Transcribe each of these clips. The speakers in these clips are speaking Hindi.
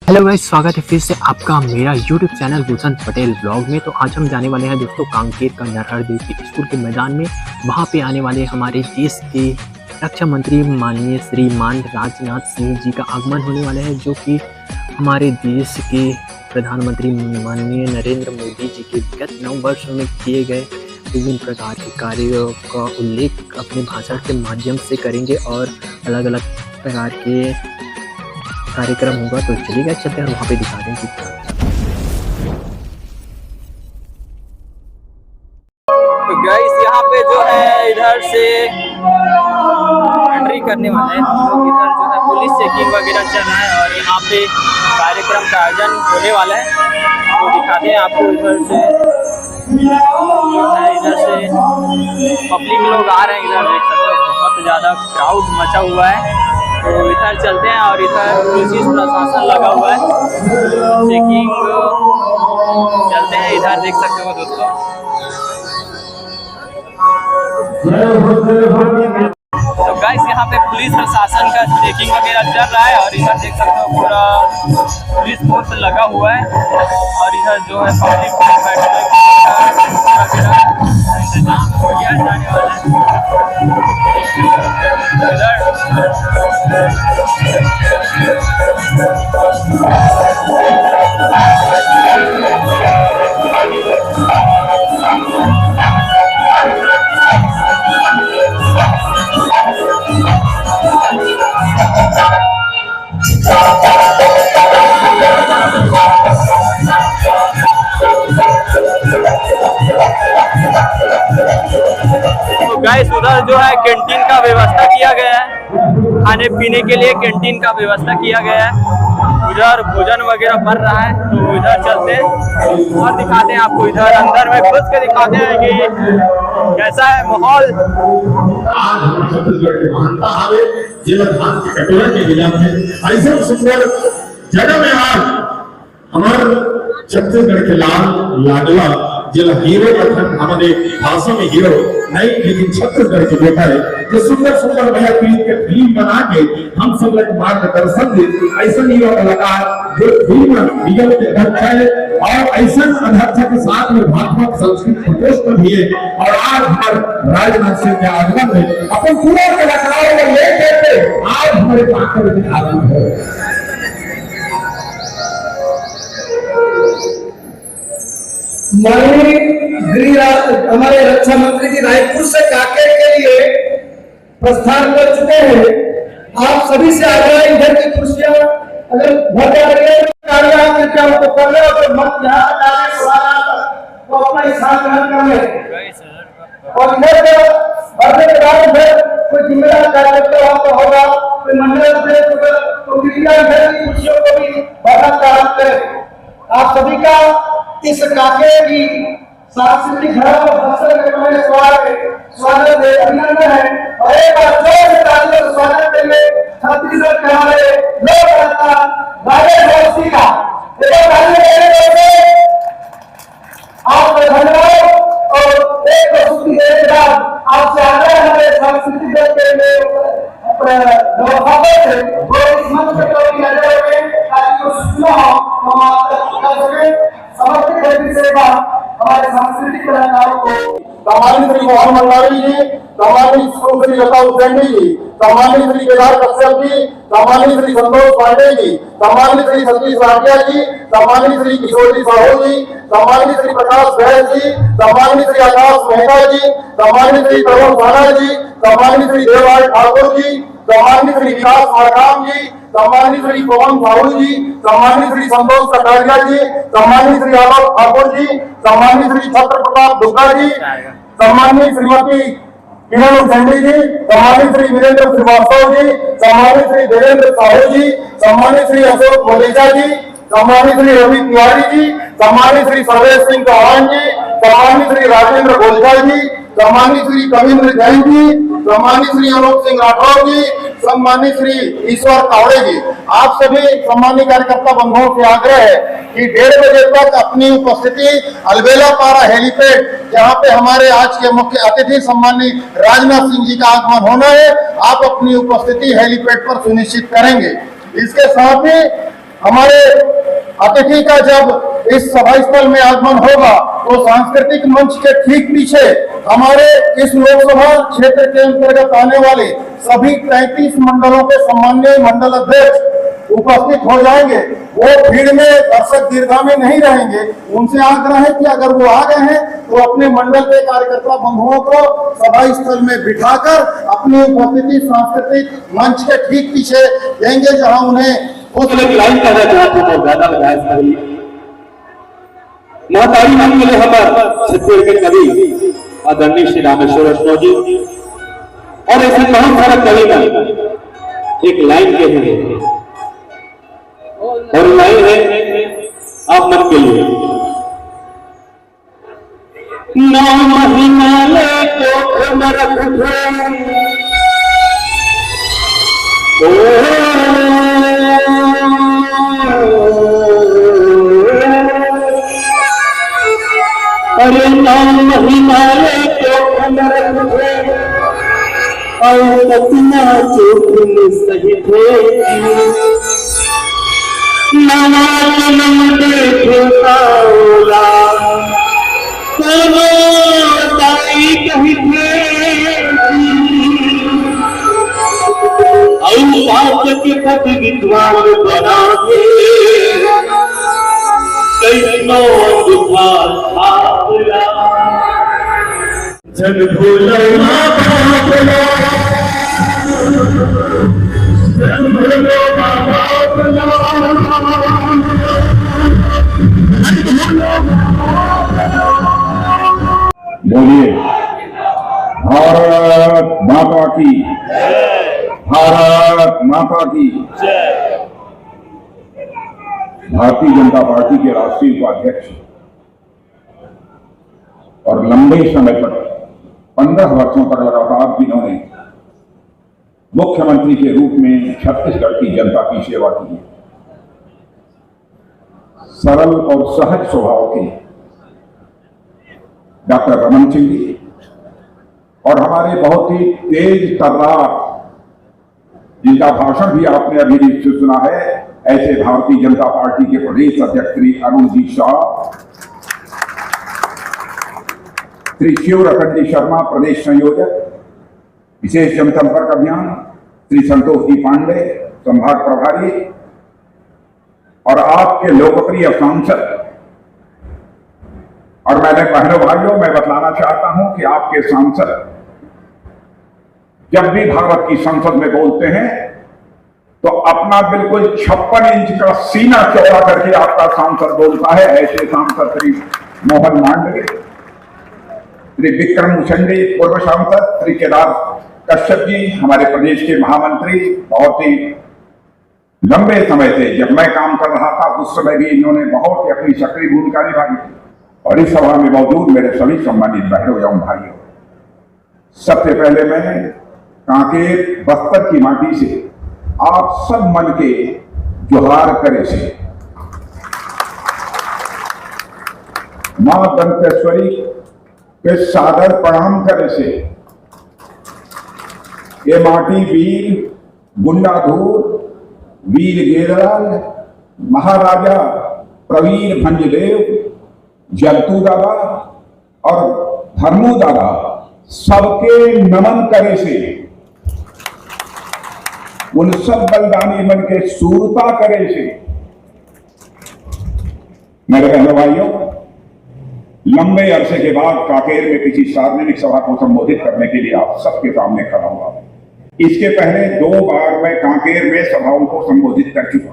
हेलो गाइस, स्वागत है फिर से आपका मेरा यूट्यूब चैनल गुलशन पटेल ब्लॉग में। तो आज हम जाने वाले हैं दोस्तों कांकेर का नरहर देव स्कूल के मैदान में। वहां पे आने वाले हमारे देश के रक्षा मंत्री माननीय श्रीमान राजनाथ सिंह जी का आगमन होने वाला है, जो कि हमारे देश के प्रधानमंत्री माननीय नरेंद्र मोदी जी के विगत 9 वर्षों में किए गए विभिन्न प्रकार के कार्यों का उल्लेख अपने भाषण के माध्यम से करेंगे और अलग अलग प्रकार के कार्यक्रम होगा। तो चलिए चलते हैं वहाँ पे दिखा दें कि तो गाइस यहाँ पे जो है इधर से एंट्री करने वाले हैं हम लोग। इधर जो है पुलिस चेकिंग वगैरह चल रहा है और यहाँ पे कार्यक्रम का आयोजन होने वाला है। तो दिखाते हैं आपको इधर से जो है, इधर से पब्लिक लोग आ रहे हैं। इधर देख सकते हो बहुत ज़्यादा क्राउड मचा हुआ है। तो इधर चलते हैं और इधर पुलिस प्रशासन लगा हुआ है, चेकिंग चलते हैं। इधर देख सकते हो दोस्तों, तो गाइस यहाँ पे पुलिस प्रशासन का चेकिंग वगैरह चल रहा है और इधर देख सकते हो पूरा पुलिस फोर्स लगा हुआ है। और इधर जो है पब्लिक बैठने इंतजाम किया जाने वाला तो गाइस उधर जो है कैंटीन का व्यवस्था किया गया है, खाने पीने के लिए कैंटीन का व्यवस्था किया गया है। उधर भोजन वगैरह बन रहा है। तो इधर चलते हैं और दिखाते हैं आपको, इधर अंदर में घुस के दिखाते हैं कि कैसा है माहौल। आज हम छत्तीसगढ़ के मानता है जिला धान के कटोरा के जिला में ऐसा सुंदर जगह में आज हमारे छत्तीसगढ़ के लाल लाडला जिला हीरो कथन हमारे भाषा में हीरो नहीं, लेकिन छत्तीसगढ़ के बेटा है जो सुंदर सुंदर भैया पीढ़ी के फिल्म बना के हम सब लोग मार्गदर्शन दे। ऐसा हीरो कलाकार जो फिल्म निगम के अध्यक्ष है और ऐसा अध्यक्ष के साथ में भाजपा संस्कृत प्रकोष्ठ भी है। और आज हमारे राजनाथ सिंह के आगमन में अपन पूरा कलाकारों को लेकर आज हमारे पाकर में आगमन है। माननीय हमारे रक्षा मंत्री जी रायपुर से कांकेर के लिए प्रस्थान कर चुके हैं। आप सभी से आग्रह है, इधर की कुर्सियां अगर भर जा रही है तो कर ले और मत यहाँ तो अपना हिसाब ग्रहण कर ले। और इधर भरने के बाद इधर कोई जिम्मेदार कार्यकर्ता वहां पर होगा, कोई मंडल तो कृपया इधर की कुर्सियों को भी भरना काम करें। आप सभी का इस कांकेर की सांस्कृतिक धरोहर स्वागत है, अभिनंदन है। और एक बार जोर से तालियों से स्वागत करेंगे छत्तीसगढ़ के हमारे लोक नेता राजेश सिंह का। आपका धन्यवाद। और एक प्रस्तुति देने के बाद आपसे आग्रह है हमारे सांस्कृतिक दल के लिए व्यवस्थापक है वो इस मंच पर कभी नजर रखें ताकि वो सुना हो समर्पित करने से हमारे सांस्कृतिक कलाकारों को सम्मानित श्री मोहन मंडारी जी, सम्मानित श्री लता उसेंडी जी, सम्मानित श्री केदार कश्यप जी, सम्मानित श्री संतोष पांडे जी, सम्मानित श्री सतीश राठिया जी, सम्मानित श्री किशोर जी साहू जी, सम्मानित श्री प्रकाश बैस जी, सम्मानित श्री आकाश मेहता जी, सम्मानित श्री प्रभु साना जी, सम्मानित श्री देवराज ठाकुर जी, सम्मानित श्री विकास मारकाम जी, सम्मानित श्री पवन साहू जी, सम्मानित श्री संतोष कटारिया जी, सम्मानित श्री आलोक ठाकुर जी, सम्मानित श्री छत्र प्रताप दुग्गा जी, सम्मानित श्रीमती किरण उसेंडी जी, सम्मानित श्री वीरेंद्र श्रीवास्तव जी, सम्मानित श्री देवेंद्र साहू जी, सम्मानित श्री अशोक मलेजा जी, सम्मानित श्री रवि तिवारी जी, सम्मानित श्री सर्वेश सिंह चौहान जी, सम्मानित श्री राजेंद्र गोलझा जी, सम्मानित श्री कविंद्र जैन जी, सम्मानित श्री अनूप सिंह राठौर जी, सम्मानित श्री ईश्वर कावड़े जी। आप सभी सम्मानित कार्यकर्ता बंधुओं से आग्रह है कि 1:30 बजे तक अपनी उपस्थिति अलबेला पारा हेलीपैड, जहां पे हमारे आज के मुख्य अतिथि सम्मानित राजनाथ सिंह जी का आगमन होना है, आप अपनी उपस्थिति हेलीपैड पर सुनिश्चित करेंगे। इसके साथ ही हमारे अतिथि का जब इस सभा स्थल में आगमन होगा तो सांस्कृतिक मंच के ठीक पीछे हमारे इस लोकसभा क्षेत्र के अंतर्गत आने वाले सभी 33 मंडलों के सम्माननीय मंडल अध्यक्ष उपस्थित हो जाएंगे। वो भीड़ में दर्शक दीर्घा में नहीं रहेंगे। उनसे आग्रह है कि अगर वो आ गए हैं तो अपने मंडल के कार्यकर्ता बंधुओं को सभा स्थल में बिठाकर अपनी उपस्थिति सांस्कृतिक मंच के ठीक पीछे देंगे, जहां उन्हें उस लाइन का बहुत ज्यादा लगाया। महतारी नाम के हमार छत्तीसगढ़ के कवि आदरणीय श्री रामेश्वर अश्नो जी और ऐसे बहुत सारा कवि का एक लाइन के हैं और लाइन है आप मन के लिए। नाम हिमालय को मरख अरे नाम हिमालय को मरख और सपना चोखन सही थे नाम देखे पाओला ताई कही थे और के पद विद्वान बना के कैसनो जन भूलो बोलिए भारत माता की, भारत माता की। भारतीय जनता पार्टी के राष्ट्रीय उपाध्यक्ष और लंबे समय तक 15 वर्षों तक लगातार जिन्होंने मुख्यमंत्री के रूप में छत्तीसगढ़ की जनता की सेवा की, सरल और सहज स्वभाव के डॉक्टर रमन सिंह जी और हमारे बहुत ही तेज तर्रार, जिनका भाषण भी आपने अभी सुना है, ऐसे भारतीय जनता पार्टी के प्रदेश अध्यक्ष श्री अरुण जी शाह, श्री शिवरतन जी शर्मा प्रदेश संयोजक विशेष जनसंपर्क अभियान, श्री संतोष जी पांडे संभाग प्रभारी और आपके लोकप्रिय सांसद। और मैंने बहनों भाइयों मैं बतलाना चाहता हूं कि आपके सांसद जब भी भारत की संसद में बोलते हैं तो अपना बिल्कुल 56 इंच का सीना चौड़ा करके आपका सांसद बोलता है। ऐसे सांसद श्री मोहन मांडवे, श्री विक्रम उसेंडी पूर्व सांसद, श्री केदार कश्यप जी हमारे प्रदेश के महामंत्री, बहुत ही लंबे समय से जब मैं काम कर रहा था उस समय भी इन्होंने बहुत ही अपनी सक्रिय भूमिका निभाई थी। और इस सभा में मौजूद मेरे सभी सम्मानित बहनों एवं भाइयों, सबसे पहले मैं कांकेर बस्तर की माटी से आप सब मन के जोहार करे से, मां दंतेश्वरी के सादर प्रणाम करे से, ये माटी वीर गुंडाधूर, वीर गेदलाल, महाराजा प्रवीर भंजदेव, जलतू दादा और धर्मू दादा सबके नमन करे से, उन सब बलिदानी मन के सूरता करे से। मेरे बहनों भाइयों, लंबे अरसे के बाद कांकेर में किसी सार्वजनिक सभा को संबोधित करने के लिए आप सबके सामने खड़ा हुआ। इसके पहले 2 बार मैं कांकेर में सभाओं को संबोधित कर चुका,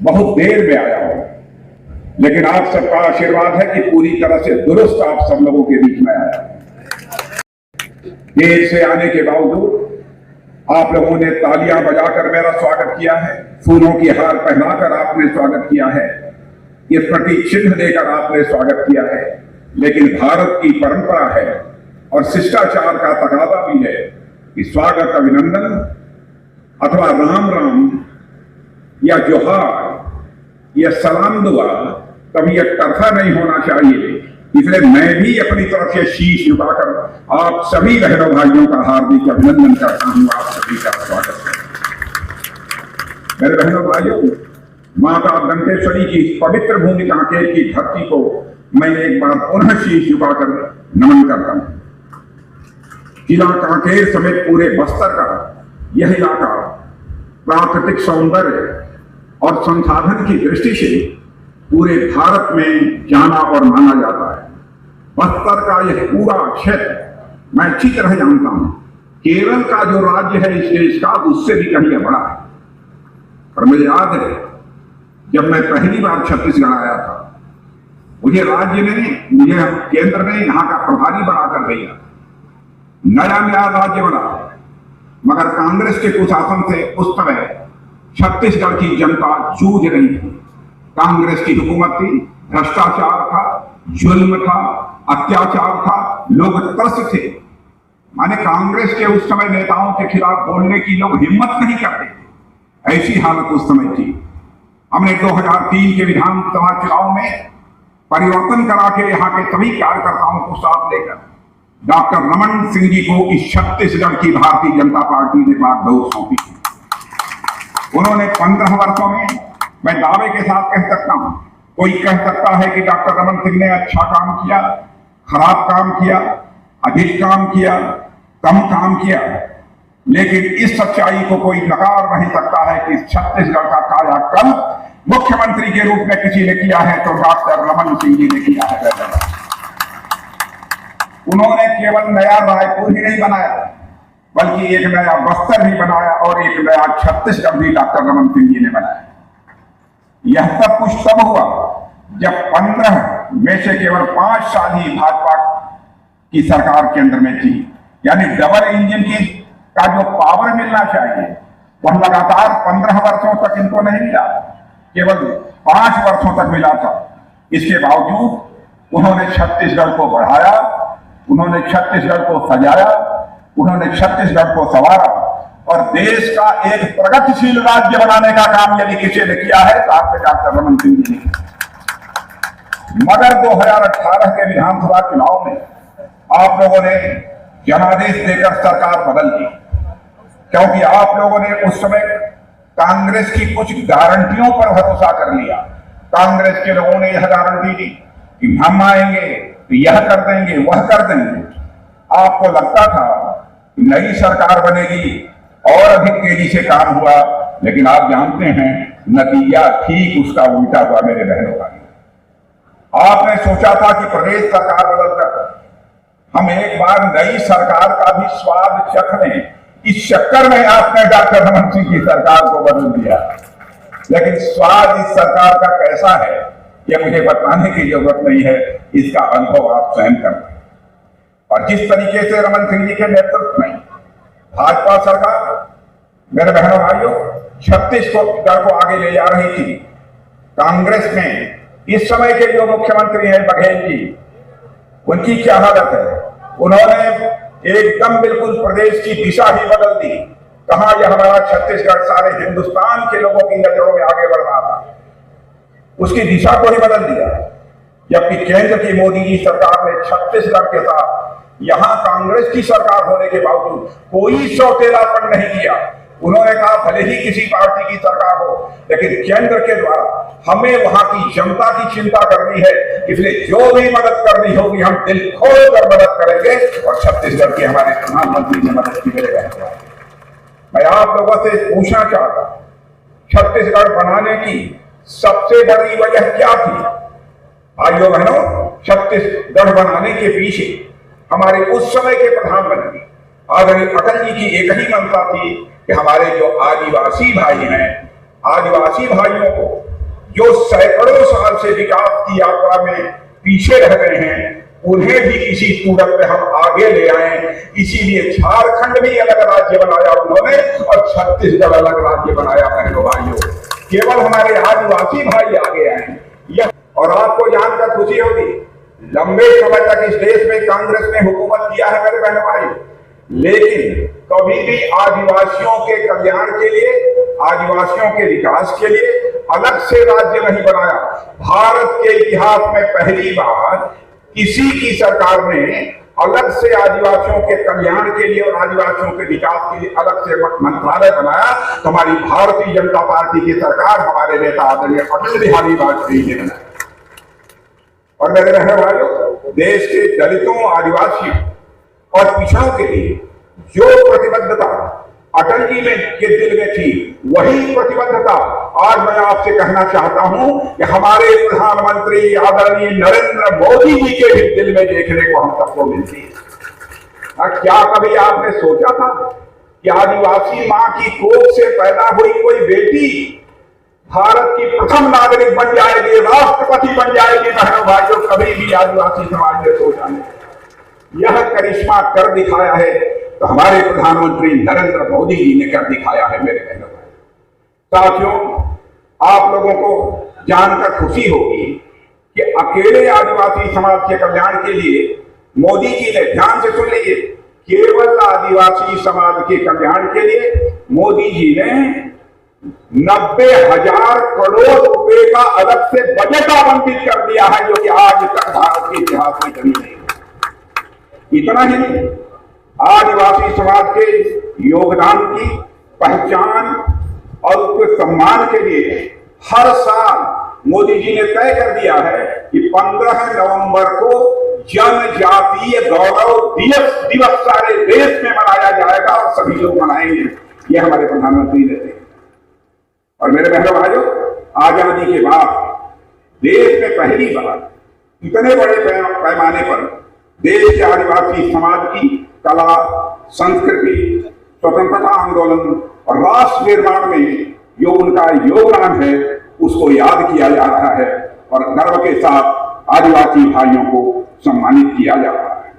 बहुत देर में आया हूं, लेकिन आप सबका आशीर्वाद है कि पूरी तरह से दुरुस्त आप सब लोगों के बीच में आया। देर से आने के बावजूद आप लोगों ने तालियां बजाकर मेरा स्वागत किया है, फूलों की हार पहनाकर आपने स्वागत किया है, ये प्रतीक चिन्ह देकर आपने स्वागत किया है। लेकिन भारत की परंपरा है और शिष्टाचार का तकाजा भी है कि स्वागत, अभिनंदन अथवा राम राम या जोहार या सलाम दुआ कभी एक तरफा नहीं होना चाहिए। इसलिए मैं भी अपनी तरफ से शीश झुकाकर आप सभी बहनों भाइयों का हार्दिक अभिनंदन करता हूं, आप सभी का स्वागत करता हूं। मेरे बहनों भाइयों, माता दंतेश्वरी की पवित्र भूमि कांकेर की धरती को मैं एक बार पुनः शीश झुकाकर नमन करता हूं। किला कांकेर समेत पूरे बस्तर का यह इलाका प्राकृतिक सौंदर्य और संसाधन की दृष्टि से पूरे भारत में जाना और माना जाता है। बस्तर का यह पूरा क्षेत्र मैं अच्छी तरह जानता हूं। केरल का जो राज्य है इस देश का, उससे भी कहीं बड़ा है। और मुझे याद है जब मैं पहली बार छत्तीसगढ़ आया था, मुझे राज्य ने, मुझे केंद्र ने यहाँ का प्रभारी बनाकर दिया। नया नया राज्य बना, मगर कांग्रेस के कुशासन से उस समय छत्तीसगढ़ की जनता जूझ रही थी। कांग्रेस की हुकूमत थी, भ्रष्टाचार था, जुल्म था, अत्याचार था, लोग त्रस्त थे। माने कांग्रेस के उस समय नेताओं के खिलाफ बोलने की लोग हिम्मत नहीं करते। ऐसी हालत उस समय थी। हमने 2003 के विधानसभा चुनाव में परिवर्तन करा के यहाँ के सभी कार्यकर्ताओं को साथ लेकर डॉक्टर रमन सिंह जी को इस छत्तीसगढ़ की भारतीय जनता पार्टी ने बागडोर सौंपी। उन्होंने 15 वर्षों में, मैं दावे के साथ कह सकता हूं, कोई कह सकता है कि डॉक्टर रमन सिंह ने अच्छा काम किया, खराब काम किया, अधिक काम किया, कम काम किया, लेकिन इस सच्चाई को कोई नकार नहीं सकता है कि छत्तीसगढ़ का कायाकल्प मुख्यमंत्री के रूप में किसी ने किया है तो डॉक्टर रमन सिंह जी ने किया है। उन्होंने केवल नया रायपुर ही नहीं बनाया, बल्कि एक नया बस्तर भी बनाया और एक नया छत्तीसगढ़ भी डॉक्टर रमन सिंह जी ने बनाया। यह सब कुछ तब हुआ जब 15 में से केवल 5 साल ही भाजपा की सरकार केंद्र में थी। यानी डबल इंजन की का जो पावर मिलना चाहिए वह लगातार 15 वर्षों तक इनको नहीं मिला, केवल 5 वर्षों तक मिला था। इसके बावजूद उन्होंने छत्तीसगढ़ को बढ़ाया, उन्होंने छत्तीसगढ़ को सजाया, उन्होंने छत्तीसगढ़ को संवारा और देश का एक प्रगतिशील राज्य बनाने का काम यदि किसी ने किया है तो आपके डॉक्टर रमन सिंह जी ने। मगर 2018 के विधानसभा चुनाव में आप लोगों ने जनादेश देकर सरकार बदल दी, क्योंकि आप लोगों ने उस समय कांग्रेस की कुछ गारंटियों पर भरोसा कर लिया। कांग्रेस के लोगों ने यह गारंटी दी कि हम आएंगे तो यह कर देंगे, वह कर देंगे। आपको लगता था नई सरकार बनेगी और अधिक तेजी से काम हुआ, लेकिन आप जानते हैं नतीजा ठीक उसका उल्टा हुआ। मेरे बहनों भाई, आपने सोचा था कि प्रदेश सरकार बदलकर हम एक बार नई सरकार का भी स्वाद चख लें। इस चक्कर में आपने डॉक्टर रमन सिंह की सरकार को बदल दिया, लेकिन स्वाद इस सरकार का कैसा है यह मुझे बताने की जरूरत नहीं है, इसका अनुभव आप स्वयं करें। और जिस तरीके से रमन सिंह जी के नेतृत्व में भाजपा सरकार, मेरे बहनों भाइयों, छत्तीसगढ़ को आगे ले जा रही थी, कांग्रेस में इस समय के जो मुख्यमंत्री हैं बघेल जी, उनकी क्या हालत है। उन्होंने एकदम बिल्कुल प्रदेश की दिशा ही बदल दी। कहा यह हमारा छत्तीसगढ़ सारे हिंदुस्तान के लोगों की नजरों में आगे बढ़ रहा था, उसकी दिशा को ही बदल दिया। जबकि केंद्र की मोदी जी सरकार ने छत्तीसगढ़ के साथ यहां कांग्रेस की सरकार होने के बावजूद कोई सौतेलापन नहीं किया। उन्होंने कहा भले ही किसी पार्टी की सरकार हो, लेकिन केंद्र के द्वारा हमें वहां की जनता की चिंता करनी है, इसलिए जो भी मदद करनी होगी हम दिल खोल कर मदद करेंगे। और छत्तीसगढ़ के हमारे प्रधानमंत्री ने मदद की। मेरे बहनों, मैं आप लोगों से पूछना चाहता, छत्तीसगढ़ बनाने की सबसे बड़ी वजह क्या थी? भाइयों बहनों, छत्तीसगढ़ बनाने के पीछे हमारे उस समय के प्रधानमंत्री आदरणीय अटल जी की एक ही मंशा थी कि हमारे जो आदिवासी भाई हैं, आदिवासी भाइयों को जो सैकड़ों साल से विकास की यात्रा में पीछे रह गए हैं, उन्हें भी इसी सूरत में हम आगे ले आए। इसीलिए झारखंड भी अलग राज्य बनाया उन्होंने और छत्तीसगढ़ अलग राज्य बनाया। बहनों भाइयों, केवल हमारे आदिवासी भाई आगे आए। यह और आपको जानकर खुशी होगी, लंबे समय तक इस देश में कांग्रेस ने हुकूमत किया है मेरे बहनों भाई, लेकिन कभी भी आदिवासियों के कल्याण के लिए, आदिवासियों के विकास के लिए अलग से राज्य नहीं बनाया। भारत के इतिहास में पहली बार किसी की सरकार ने अलग से आदिवासियों के कल्याण के लिए और आदिवासियों के विकास के लिए अलग से मंत्रालय बनाया तो हमारी भारतीय जनता पार्टी की सरकार, हमारे नेता आदरणीय अटल बिहारी वाजपेयी ने बनाया। और मेरे रहने वालों, देश के दलितों, आदिवासियों और पिछड़ों के लिए जो प्रतिबद्धता अटल जी के दिल में थी, वही प्रतिबद्धता आज मैं आपसे कहना चाहता हूं कि हमारे प्रधानमंत्री आदरणीय नरेंद्र मोदी जी के भी दिल में देखने को हम सबको मिलती है। और क्या कभी आपने सोचा था कि आदिवासी मां की कोख से पैदा हुई कोई बेटी भारत की प्रथम नागरिक बन जाएगी, राष्ट्रपति बन जाएगी? बहनों भाइयों, कभी भी आदिवासी समाज ने सोचा नहीं। यह करिश्मा कर दिखाया है तो हमारे प्रधानमंत्री नरेंद्र मोदी जी ने कर दिखाया है। मेरे बहनों भाई, साथियों, आप लोगों को जानकर खुशी होगी कि अकेले आदिवासी समाज के कल्याण के लिए मोदी जी ने, ध्यान से सुन लीजिए, केवल आदिवासी समाज के कल्याण के लिए मोदी जी ने 90,000 करोड़ रुपए का अलग से बजट आवंटित कर दिया है, जो कि आज तक भारत के इतिहास में कभी नहीं। इतना ही नहीं, आदिवासी समाज के योगदान की पहचान और उसके सम्मान के लिए हर साल मोदी जी ने तय कर दिया है कि 15 नवंबर को जनजातीय गौरव दिवस सारे देश में मनाया जाएगा और सभी लोग मनाएंगे। यह हमारे प्रधानमंत्री ने तय। और मेरे बहनों भाइयों, आजादी के बाद देश में पहली बार इतने बड़े पैमाने पर देश के आदिवासी समाज की कला, संस्कृति, स्वतंत्रता आंदोलन और राष्ट्र निर्माण में जो उनका योगदान है, उसको याद किया जा रहा है और गर्व के साथ आदिवासी भाइयों को सम्मानित किया जा रहा है।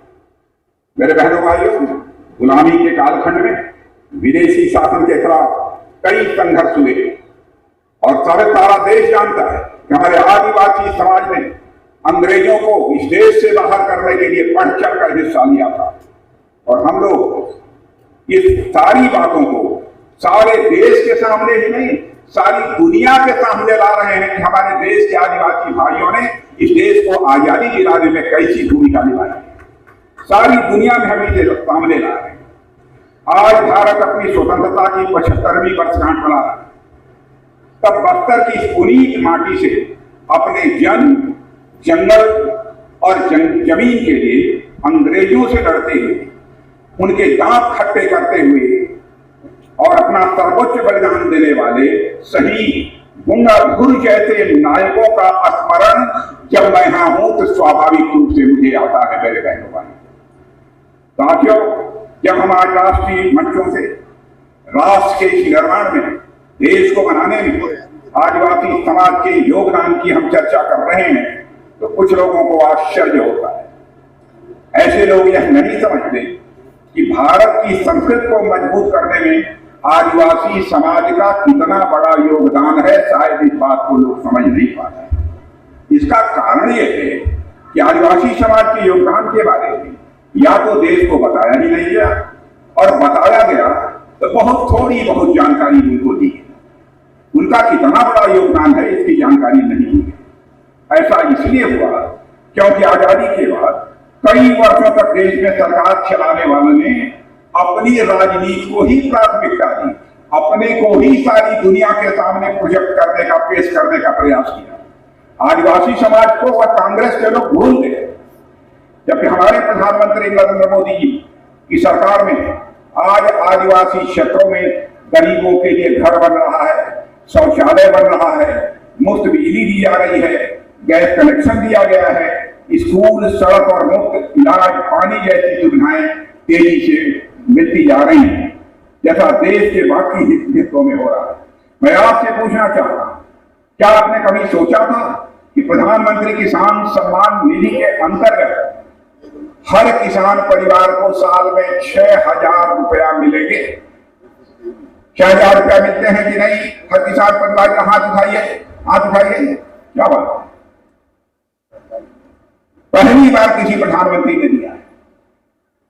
मेरे बहनों भाइयों, गुलामी के कालखंड में विदेशी शासन के खिलाफ कई संघर्ष हुए और सारा देश जानता है कि हमारे आदिवासी समाज ने अंग्रेजों को इस देश से बाहर करने के लिए बढ़ चढ़ कर हिस्सा लिया था। और हम लोग इस सारी बातों को सारे देश के सामने ही नहीं, सारी दुनिया के सामने ला रहे हैं कि हमारे देश के आदिवासी भाइयों ने इस देश को आजादी दिलाने में कैसी भूमिका निभाई। सारी दुनिया में हम इसे सामने ला रहे हैं। आज भारत अपनी स्वतंत्रता की 75वीं वर्षगांठ मना रहा है। तब बस्तर की इस पुनीत माटी से अपने जंगल और जमीन के लिए अंग्रेजों से लड़ते हुए, उनके दांत खट्टे करते हुए और अपना सर्वोच्च बलिदान देने वाले शहीद गुंडाधुर जैसे नायकों का स्मरण जब मैं यहां हूं तो स्वाभाविक रूप से मुझे आता है। मेरे बहनों भाई, साथियों, जब हम आज राष्ट्रीय मंचों से राष्ट्र के निर्माण में, देश को बनाने में आदिवासी समाज के योगदान की हम चर्चा कर रहे हैं तो कुछ लोगों को आश्चर्य होता है। ऐसे लोग यह नहीं समझते कि भारत की संस्कृति को मजबूत करने में आदिवासी समाज का कितना बड़ा योगदान है। शायद इस बात को लोग समझ नहीं पाते। इसका कारण यह है कि आदिवासी समाज के योगदान के बारे में या तो देश को बताया ही नहीं गया और बताया गया तो बहुत जानकारी उनको दी। उनका कितना बड़ा योगदान है इसकी जानकारी नहीं है। ऐसा इसलिए हुआ क्योंकि आजादी के बाद कई वर्षों तक देश में सरकार चलाने वालों ने अपनी राजनीति को ही प्राथमिकता दी, अपने को ही सारी दुनिया के सामने प्रोजेक्ट करने का, पेश करने का प्रयास किया। आदिवासी समाज को वह कांग्रेस के लोग भूल गए, जबकि हमारे प्रधानमंत्री नरेंद्र मोदी जी की सरकार में आज आदिवासी क्षेत्रों में गरीबों के लिए घर बन रहा है, शौचालय बन रहा है, मुफ्त बिजली दी जा रही है, गैस कनेक्शन दिया गया है, स्कूल, सड़क और मुफ्त इलाज, पानी जैसी सुविधाएं तेजी से मिलती जा रही हैं, जैसा देश के बाकी हिस्सों में हो रहा है। मैं आपसे पूछना चाहता हूं, क्या आपने कभी सोचा था कि प्रधानमंत्री किसान सम्मान निधि के अंतर्गत हर किसान परिवार को साल में 6,000 रुपया मिलेंगे? 6,000 रुपया मिलते हैं कि नहीं? हर किसान परिवार का हाथ उठाइए, हाथ उठाइए। क्या बात, पहली बार किसी प्रधानमंत्री ने दिया है।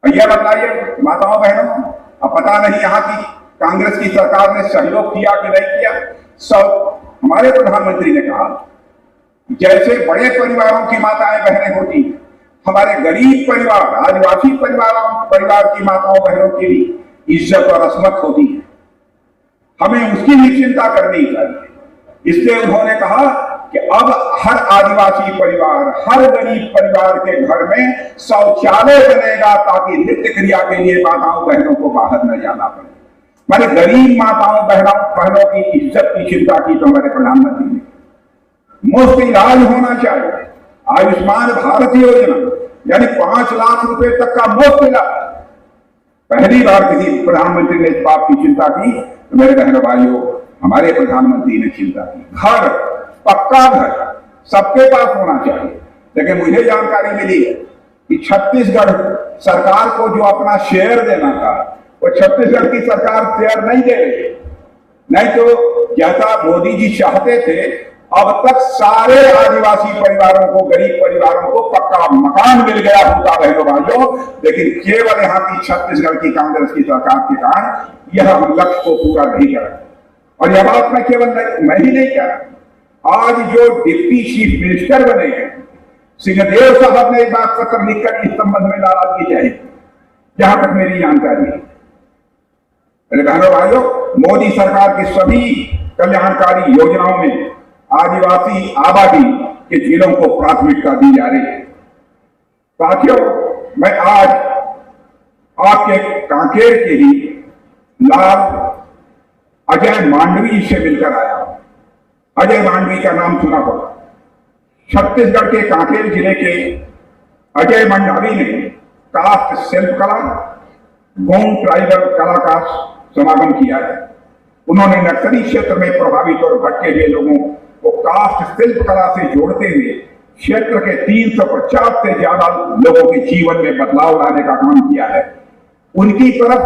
यह बताइए माताओं बहनों, अब पता नहीं यहाँ की कांग्रेस की सरकार ने सहयोग किया कि नहीं किया। सब हमारे प्रधानमंत्री ने कहा जैसे बड़े परिवारों की माताएं बहनें होती हैं, हमारे गरीब परिवार, आदिवासी परिवार की माताओं बहनों की भी इज्जत और असमत होती है, हमें उसकी भी चिंता करनी चाहिए। इसलिए उन्होंने कहा कि अब हर आदिवासी परिवार, हर गरीब परिवार के घर में शौचालय बनेगा ताकि नित्य क्रिया के लिए माताओं बहनों को बाहर न जाना पड़े। हमारे गरीब माताओं बहनों की इज्जत की चिंता की तो हमारे प्रधानमंत्री ने। मुफ्त इलाज होना चाहिए, आयुष्मान भारत योजना यानी 5 लाख रुपए तक का मुफ्त इलाज, पहली बार किसी प्रधानमंत्री ने इस बात की चिंता की। तो मेरे बहनों भाइयों, हमारे प्रधानमंत्री ने चिंता की। घर, पक्का घर सबके पास होना चाहिए। लेकिन मुझे जानकारी मिली है कि छत्तीसगढ़ सरकार को जो अपना शेयर देना था, वो छत्तीसगढ़ की सरकार शेयर नहीं दे रही। नहीं तो जैसा मोदी जी चाहते थे, अब तक सारे आदिवासी परिवारों को, गरीब परिवारों को पक्का मकान मिल गया होता बहनों भाइयों। लेकिन केवल यहाँ की छत्तीसगढ़ की कांग्रेस की सरकार के कारण यह हम लक्ष्य को पूरा नहीं कर रहे। और यह बात मैं केवल मैं ही नहीं कह रहा, आज जो डिप्टी चीफ मिनिस्टर बने हैं सिंहदेव साहब ने एक बात पत्र लिखकर इस संबंध में नाराजगी जाहिर की, जहां तक मेरी जानकारी है। मेरे बहनों भाइयों, मोदी सरकार की सभी कल्याणकारी योजनाओं में आदिवासी आबादी के जिलों को प्राथमिकता दी जा रही है। साथियों, मैं आज आपके कांकेर के ही लाल अजय मांडवी से मिलकर आया हूं। अजय मांडवी का नाम सुना होगा। छत्तीसगढ़ के कांकेर जिले के अजय मांडवी ने कास्ट शिल्प कला, गोंड ट्राइबल कला का समागम किया है। उन्होंने नक्सली क्षेत्र में प्रभावित और भटके हुए लोगों को कास्ट शिल्प कला से जोड़ते हुए क्षेत्र के 350 से ज्यादा लोगों के जीवन में बदलाव लाने का काम किया है। उनकी तरफ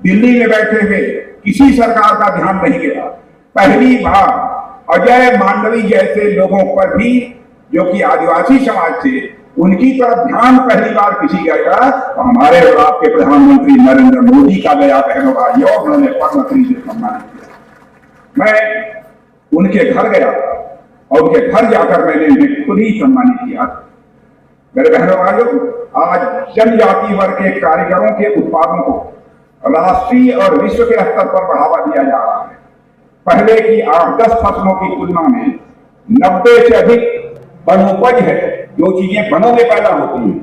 दिल्ली में बैठे हुए किसी सरकार का ध्यान नहीं गया। पहली बार अजय मांडवी जैसे लोगों पर भी, जो कि आदिवासी समाज थे, उनकी तरफ ध्यान पहली बार किसी का गया तो हमारे और आपके प्रधानमंत्री नरेंद्र मोदी का गया बहनों भाइयों। उन्होंने पद्मश्री से सम्मानित किया। मैं उनके घर गया और उनके घर जाकर मैंने उन्हें खुद ही सम्मानित किया। मेरे बहनों भाइयों, आज जनजाति वर्ग के कारीगरों के उत्पादों को राष्ट्रीय और विश्व के स्तर पर बढ़ावा दिया जा रहा है। पहले की 8-10 फसलों की तुलना में 90 से अधिक वनोपज है, जो चीजें वनों में पैदा होती हैं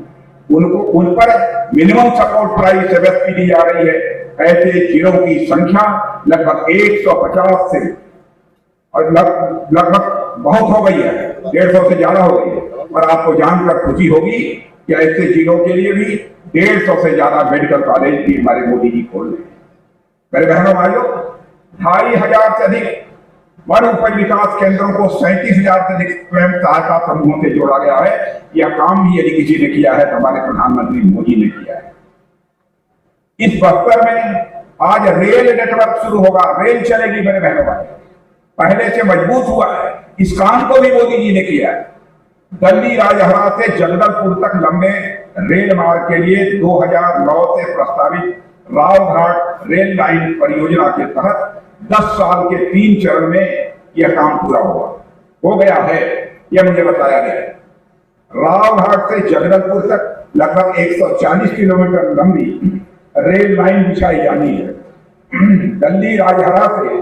उन पर मिनिमम सपोर्ट प्राइस एमएसपी दी जा रही है। ऐसे जिलों की संख्या लगभग 150 से और लगभग बहुत हो गई है, 150 से ज्यादा हो गई है। और आपको जानकर खुशी होगी कि ऐसे जिलों के लिए भी 150 से ज्यादा मेडिकल कॉलेज भी हमारे मोदी जी खोल रहे हैं। मेरे बहनों भाइयों, 2500 से अधिक वन उपज विकास केंद्रों को 37,000 से अधिक स्वयं सहायता समूहों से जोड़ा गया है। यह काम भी यदि किसी ने किया है तो हमारे प्रधानमंत्री मोदी ने किया है। इस बस्तर में आज रेल नेटवर्क शुरू होगा, रेल चलेगी मेरे बहनों भाई, पहले से मजबूत हुआ है। इस काम को भी मोदी जी ने किया है। दिल्ली राजहरा से जगदलपुर तक लंबे रेल मार्ग के लिए 2009 से प्रस्तावित राव घाट रेल लाइन परियोजना के तहत 10 साल के 3 चरण में यह काम पूरा हो गया है, यह मुझे बताया गया है। राव घाट से जगदलपुर तक लगभग 140 किलोमीटर लंबी रेल लाइन बिछाई जानी है। दिल्ली राजहरा से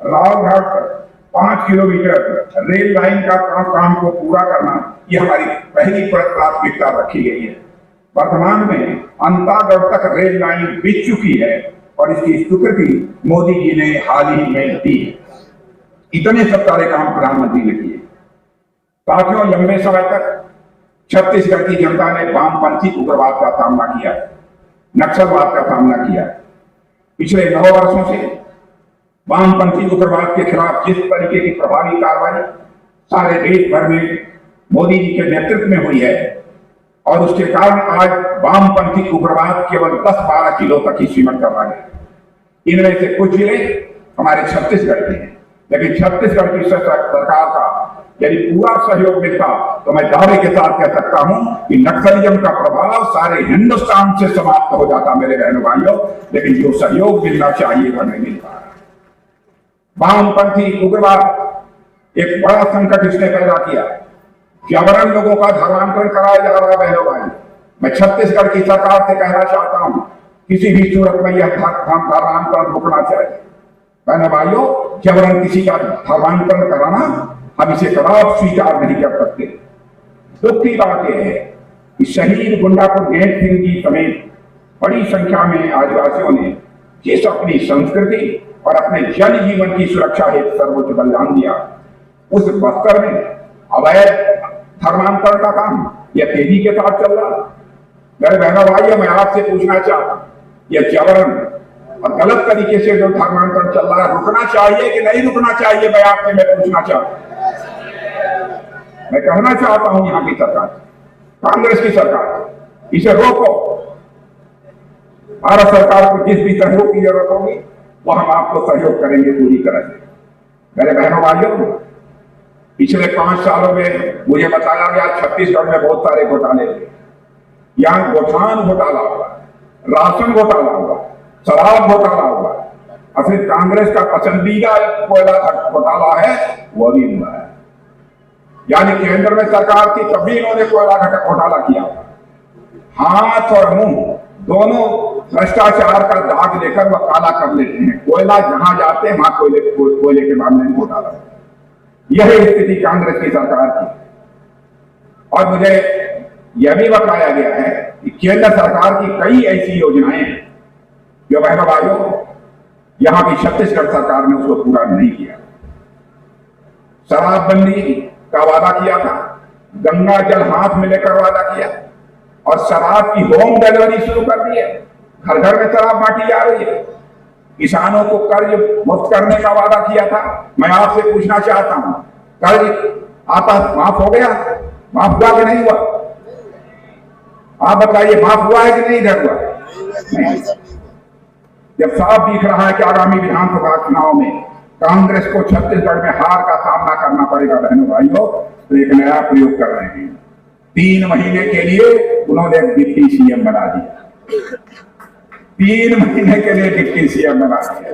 राव घाट तक 5 किलोमीटर रेल लाइन का काम को पूरा करना, यह हमारी पहली प्राथमिकता रखी गई है। वर्तमान में अंतागढ़ तक रेल लाइन बिछ चुकी है और इसकी स्वीकृति मोदी जी ने हाल ही में दी है। इतने सब सारे काम प्रधानमंत्री ने किए। साथियों, लंबे समय तक छत्तीसगढ़ की जनता ने वामपंथी उग्रवाद का सामना किया, नक्सलवाद का सामना किया। पिछले 9 वर्षों से वामपंथी उग्रवाद के खिलाफ जिस तरीके की प्रभावी कार्रवाई सारे देश भर में मोदी जी के नेतृत्व में हुई है, और उसके कारण आज वामपंथी उग्रवाद केवल 10-12 जिलों तक ही सीमित कर रहा है। इनमें से कुछ जिले हमारे छत्तीसगढ़ के हैं, लेकिन छत्तीसगढ़ की सरकार का यदि पूरा सहयोग मिलता तो मैं दावे के साथ कह सकता हूं कि नक्सलिज्म का प्रभाव सारे हिंदुस्तान से समाप्त हो जाता मेरे बहनों भाइयों। लेकिन जो सहयोग मिलना चाहिए वह नहीं मिल पा रहा। वामपंथी उग्रवाद एक बड़ा संकट इसने पैदा किया। जबरन लोगों का धर्मांतरण कराया जा रहा है। बहनों भाई, मैं छत्तीसगढ़ की सरकार से कहना चाहता हूं, किसी भी सूरत में यह धर्मांतरण रुकना चाहिए। बहनों भाइयों, जबरन किसी का धर्मांतरण कराना हम इसे कदाप स्वीकार नहीं कर सकते। दुख की बात यह है कि शहीद गुंडापुर गैंग सिंह जी समेत बड़ी संख्या में आदिवासियों ने जिस अपनी संस्कृति और अपने जन जीवन की सुरक्षा हेतु सर्वोच्च बलिदान दिया, उस बस्तर में अवैध धर्मांतरण का काम यह तेजी के साथ चल रहा। मेरे बहनों भाइयों, मैं आपसे पूछना चाहता हूं, यह जबरन और गलत तरीके से जो धर्मांतरण चल रहा है, रुकना चाहिए कि नहीं रुकना चाहिए? मैं आपसे पूछना चाहता हूं। मैं कहना चाहता हूं यहां की सरकार, कांग्रेस की सरकार, इसे रोको। भारत सरकार को जिस भी सहयोग की जरूरत होगी वो हम आपको सहयोग करेंगे पूरी तरह से। मेरे बहनों भाइयों, पिछले 5 सालों में मुझे बताया गया छत्तीसगढ़ में बहुत सारे घोटाले थे। यहाँ गोठान घोटाला हुआ, राशन घोटाला हुआ, शराब घोटाला हुआ, और फिर कांग्रेस का पसंदीदा कोयला घोटाला है वो भी हुआ है। यानी केंद्र में सरकार थी तब भी इन्होंने कोयला घोटाला किया। हाथ और मुंह दोनों भ्रष्टाचार का दाग लेकर वह काला कर लेते हैं। कोयला जहां जाते हैं वहां कोयले के मामले में घोटाला। यह स्थिति कांग्रेस की सरकार की। और मुझे यह भी बताया गया है कि केंद्र सरकार की कई ऐसी योजनाएं हैं जो बहनों भाइयों यहां की छत्तीसगढ़ सरकार ने उसको पूरा नहीं किया। शराबबंदी का वादा किया था, गंगा जल हाथ में लेकर वादा किया, और शराब की होम डिलीवरी शुरू कर दी है। घर घर में शराब बांटी जा रही है। किसानों को कर्ज मुक्त करने का वादा किया था। मैं आपसे पूछना चाहता हूं, कर्ज आता माफ हो गया? माफ हुआ कि नहीं हुआ? आप बताइए, माफ हुआ है कि नहीं इधर हुआ? नहीं। जब साफ दिख रहा है कि आगामी विधानसभा चुनाव में कांग्रेस को छत्तीसगढ़ में हार का सामना करना पड़ेगा बहनों भाइयों, तो एक नया प्रयोग कर रहे हैं। 3 महीने के लिए उन्होंने डिप्टी सीएम बना दिया। 3 महीने के लिए डिप्टी सीएम बना दिया।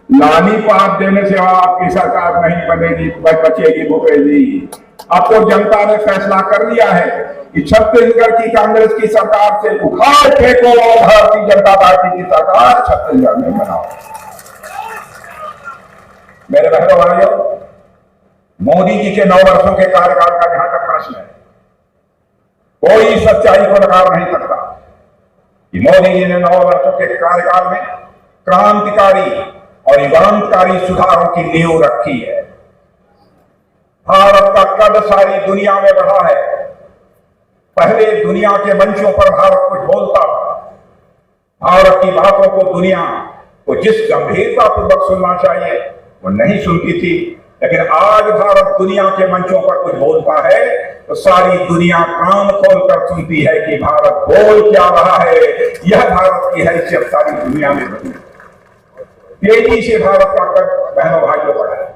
लॉलीपॉप देने से आपकी सरकार नहीं बनेगी, बचेगी भूपेगी। अब तो जनता ने फैसला कर लिया है कि छत्तीसगढ़ की कांग्रेस की सरकार से उखाड़ फेंको और भारतीय जनता पार्टी की सरकार छत्तीसगढ़ में बनाओ। मेरे बहनों भाइयों, मोदी जी के 9 वर्षों के कार्यकाल का जहां तक प्रश्न है, कोई सच्चाई को नकार नहीं सकता कि मोदी जी ने 9 वर्षों के कार्यकाल में क्रांतिकारी और युगांतकारी सुधारों की नींव रखी है। भारत का कद सारी दुनिया में बढ़ा है। पहले दुनिया के मंचों पर भारत कुछ बोलता था। भारत की बातों को दुनिया को जिस गंभीरता पूर्वक सुनना चाहिए वो नहीं सुनती थी, लेकिन आज भारत दुनिया के मंचों पर कुछ बोलता है तो सारी दुनिया कान खोलकर सुनती है कि भारत बोल क्या रहा है। यह भारत की हैसियत सारी दुनिया में बनी। तेजी से भारत का कद बहनों भाइयों बढ़ा है।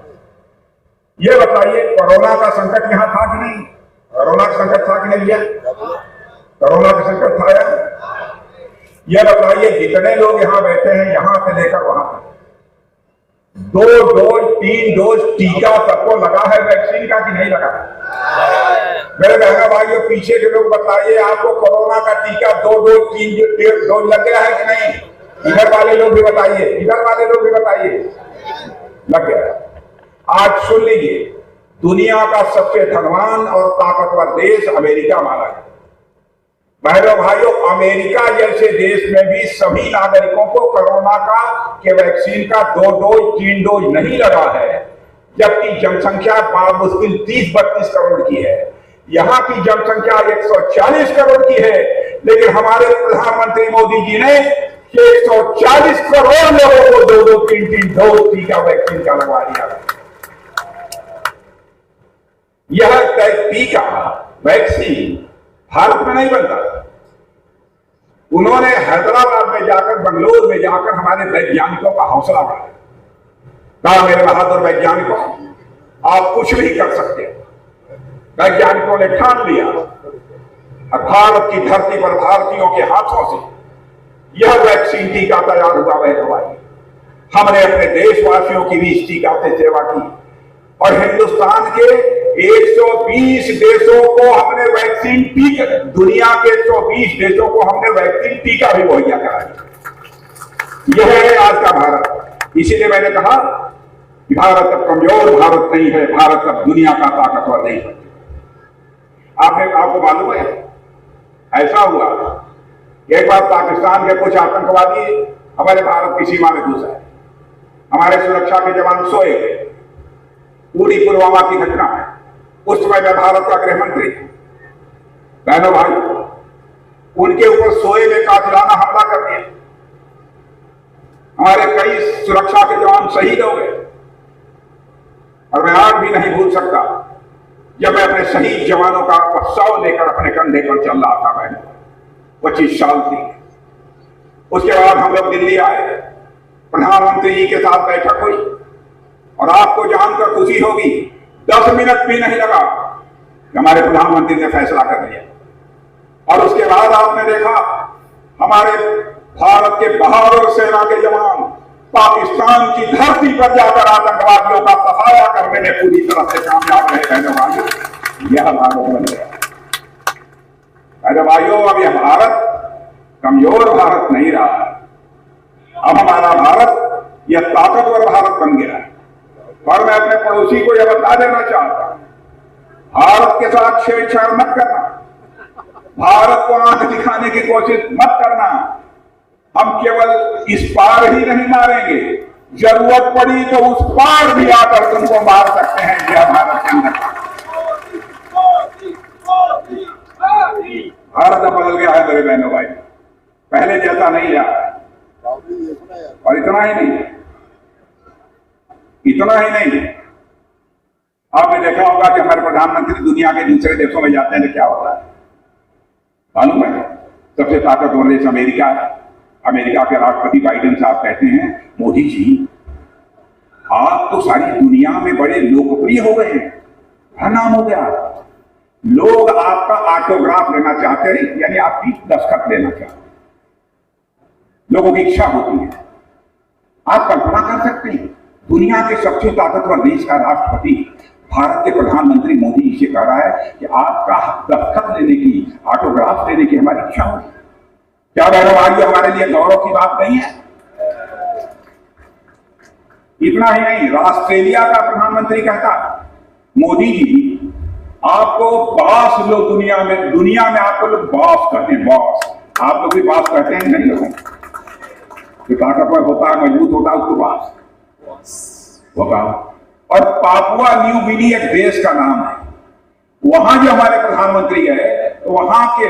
यह बताइए, कोरोना का संकट यहां था कि नहीं? कोरोना का संकट था कि नहीं? भैया, कोरोना का संकट था या? यह बताइए, जितने लोग यहां बैठे हैं यहां से लेकर वहां तक 2 डोज 3 डोज टीका सबको लगा है वैक्सीन का कि नहीं लगा? मेरे बहनों भाइयों, पीछे के लोग बताइए, आपको कोरोना का टीका 2 डोज 3 डोज लग गया है कि नहीं? इधर वाले लोग भी बताइए, इधर वाले लोग भी बताइए, लग गया। आज सुन लीजिए, दुनिया का सबसे धनवान और ताकतवर देश अमेरिका माना है। बहनों भाइयों, अमेरिका जैसे देश में भी सभी नागरिकों को कोरोना के वैक्सीन का 2 डोज 3 डोज नहीं लगा है, जबकि जनसंख्या मुश्किल 30-32 करोड़ की है। यहाँ की जनसंख्या 140 करोड़ की है, लेकिन हमारे प्रधानमंत्री मोदी जी ने 140 करोड़ लोगों को 2-2 3-3 डोज टीका वैक्सीन का लगवा दिया। यह टीका वैक्सीन भारत में नहीं बनता। उन्होंने हैदराबाद में जाकर, बंगलुरु में जाकर हमारे वैज्ञानिकों का हौसला बढ़ाया। कहा, मेरे बहादुर वैज्ञानिकों, आप कुछ भी कर सकते हो। वैज्ञानिकों ने ठान लिया और भारत की धरती पर भारतीयों के हाथों से यह वैक्सीन टीका तैयार हुआ। बहनों भाई, हमने अपने देशवासियों की भी इस टीका से सेवा की और हिंदुस्तान के 120 देशों को हमने वैक्सीन टीका, दुनिया के 120 देशों को हमने वैक्सीन टीका भी मुहैया कराया। यह है आज का भारत। इसीलिए मैंने कहा कि भारत अब कमजोर भारत नहीं है, भारत अब दुनिया का ताकतवर नहीं है। आपको मालूम है, ऐसा हुआ कि एक बार पाकिस्तान के कुछ आतंकवादी हमारे भारत की सीमा में घुस आए, हमारे सुरक्षा के जवान सोए थे। पूरी पुलवामा की घटना है, उस समय मैं भारत का गृह मंत्री, बहनों भाई, उनके ऊपर सोए में कातिलाना हमला कर दिया। हमारे कई सुरक्षा के जवान शहीद हो गए। और मैं आज भी नहीं भूल सकता जब मैं अपने शहीद जवानों का शव लेकर अपने कंधे पर चल रहा था। मैंने 25 साल थी। उसके बाद हम लोग दिल्ली आए, प्रधानमंत्री जी के साथ बैठक हुई और आपको जानकर खुशी होगी, 10 मिनट भी नहीं लगा कि हमारे प्रधानमंत्री ने फैसला कर लिया। और उसके बाद आपने देखा हमारे भारत के बहादुर सेना के जवान पाकिस्तान की धरती पर जाकर आतंकवादियों का सफाया करने में पूरी तरह से कामयाब रहे। बहनों भाइयों, यह भारत बन गया। बहनों भाइयों, अब यह भारत कमजोर भारत नहीं रहा। अब हमारा भारत यह ताकतवर भारत बन गया है। और मैं अपने पड़ोसी को यह बता देना चाहता हूं, भारत के साथ छेड़छाड़ मत करना, भारत को आंख दिखाने की कोशिश मत करना। हम केवल इस पार ही नहीं मारेंगे, जरूरत पड़ी तो उस पार भी आकर तुमको मार सकते हैं। यह भारत के अंदर भारत अब बदल गया है मेरे बहनों भाई, पहले जैसा नहीं रहा। और इतना ही नहीं, इतना ही नहीं, आपने देखा होगा कि हमारे प्रधानमंत्री दुनिया के दूसरे देशों में जाते हैं तो क्या होता है मालूम है? सबसे ताकतवर देश अमेरिका है। अमेरिका के राष्ट्रपति बाइडेन साहब कहते हैं, मोदी जी आप तो सारी दुनिया में बड़े लोकप्रिय हो गए हैं, क्या नाम हो गया, लोग आपका ऑटोग्राफ लेना चाहते हैं, यानी आपकी दस्तखत लेना चाहते हैं, लोगों की इच्छा होती है। आप कल्पना कर सकते हैं, दुनिया के सबसे ताकतवर देश का राष्ट्रपति भारत के प्रधानमंत्री मोदी जी से कह रहा है कि आपका दस्तखत लेने की, ऑटोग्राफ लेने की हमारी इच्छा होती है। क्या बहनों भाइयों, हमारे लिए गौरव की बात नहीं है? इतना ही नहीं, ऑस्ट्रेलिया का प्रधानमंत्री कहता, मोदी जी आपको बॉस लोग दुनिया में आपको लोग बॉस कहते हैं, बॉस। आप लोग भी बॉस कहते हैं नहीं लोगों जो ताकतवर होता है, मजबूत होता है, उसको बॉस होगा। और पापुआ न्यू गिनी एक देश का नाम है, वहां जो हमारे प्रधानमंत्री है, तो वहां के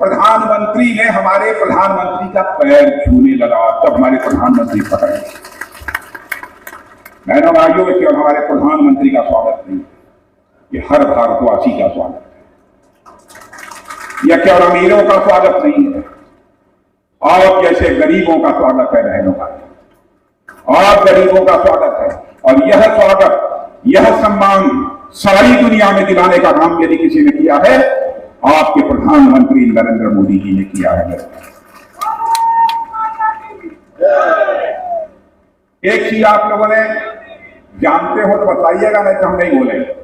प्रधानमंत्री ने हमारे प्रधानमंत्री का पैर छूने लगा, तब हमारे प्रधानमंत्री पकड़े। बहनों भाइयों, केवल हमारे प्रधानमंत्री का स्वागत नहीं, ये हर भारतवासी का स्वागत है। यह केवल अमीरों का स्वागत नहीं है, आप जैसे गरीबों का स्वागत है। बहनों भाइयों, आप गरीबों का स्वागत है। और यह स्वागत, यह सम्मान सारी दुनिया में दिलाने का काम यदि किसी ने किया है, आपके प्रधानमंत्री नरेंद्र मोदी जी ने किया है। एक चीज आप लोगों ने जानते हो तो बताइएगा, नहीं तो हम नहीं बोलेंगे।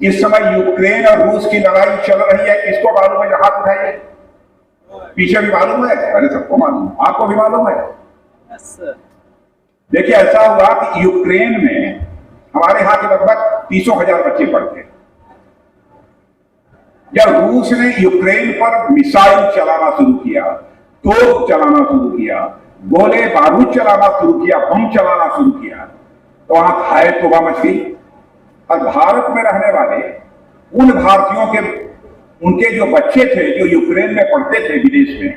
इस समय यूक्रेन और रूस की लड़ाई चल रही है, किसको मालूम है? हाथ उठाइए। पीछे भी मालूम है? अरे सबको मालूम, आपको भी मालूम है। देखिए, ऐसा हुआ कि यूक्रेन में हमारे यहां के लगभग 300,000 बच्चे पढ़ते हैं। जब रूस ने यूक्रेन पर मिसाइल चलाना शुरू किया, तोप चलाना शुरू किया, गोले बारूद चलाना शुरू किया, बम चलाना शुरू किया, तो वहां खाए तोबा मच गई। और भारत में रहने वाले उन भारतीयों के, उनके जो बच्चे थे जो यूक्रेन में पढ़ते थे विदेश में,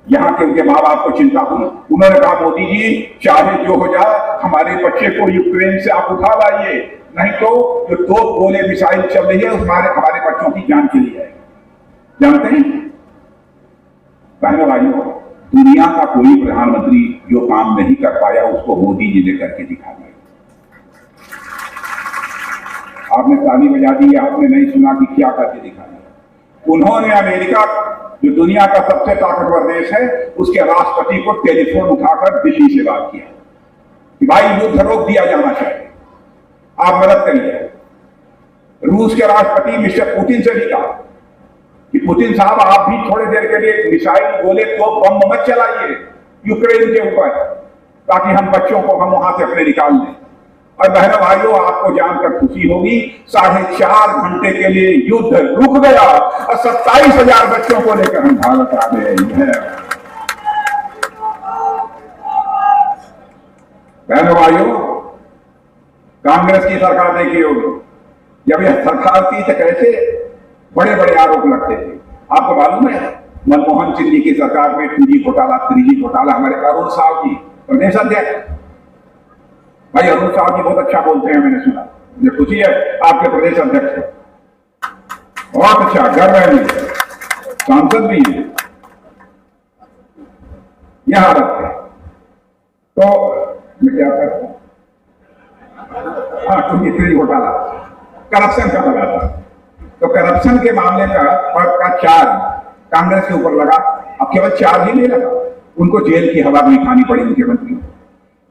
यहाँ के उनके माँ बाप को चिंता हुई। उन्होंने कहा, मोदी जी चाहे जो हो जाए, हमारे बच्चे को यूक्रेन से आप उठा लाइए, नहीं तो जो तोप गोले मिसाइल चल रही है हमारे बच्चों की जान चली जाएगी। जानते हैं बहनों भाइयों, दुनिया का कोई प्रधानमंत्री जो काम नहीं कर पाया उसको मोदी जी ने करके दिखा दिया। आपने ताली बजा दी, आपने नहीं सुना कि क्या करके दिखा दिया। उन्होंने अमेरिका, जो दुनिया का सबसे ताकतवर देश है, उसके राष्ट्रपति को टेलीफोन उठाकर दिल्ली से बात किया कि भाई युद्ध रोक दिया जाना चाहिए, आप मदद करिए। रूस के राष्ट्रपति मिस्टर पुतिन से भी कहा कि पुतिन साहब आप भी थोड़ी देर के लिए मिसाइल गोले तो बम मत चलाइए यूक्रेन के ऊपर, ताकि हम बच्चों को हम वहां से अपने निकाल लें। और बहनों भाइयों, आपको जानकर खुशी होगी 4.5 घंटे के लिए युद्ध रुक गया और 27,000 बच्चों को लेकर हम भारत आ गए हैं। बहनों भाइयों, कांग्रेस की सरकार देखी होगी, जब यह सरकार थी तो कैसे बड़े बड़े आरोप लगते थे। आपको मालूम है मनमोहन सिंह जी की सरकार में 2G घोटाला, 3G घोटाला, हमारे अरुण साहब जी प्रदेश अध्यक्ष, भाई अरुण साहब जी बहुत अच्छा बोलते हैं, मैंने सुना, मुझे खुशी है आपके प्रदेश अध्यक्ष है, बहुत अच्छा, गर्व है मुझे, सांसद भी है। यह हालत है तो मैं क्या करता हूं, हाँ 2G घोटाला करप्शन का लगा था, तो करप्शन के मामले का चार्ज कांग्रेस के ऊपर लगा। अब केवल चार्ज ही नहीं लगा, उनको जेल की हवा भी खानी पड़ी मुख्यमंत्री।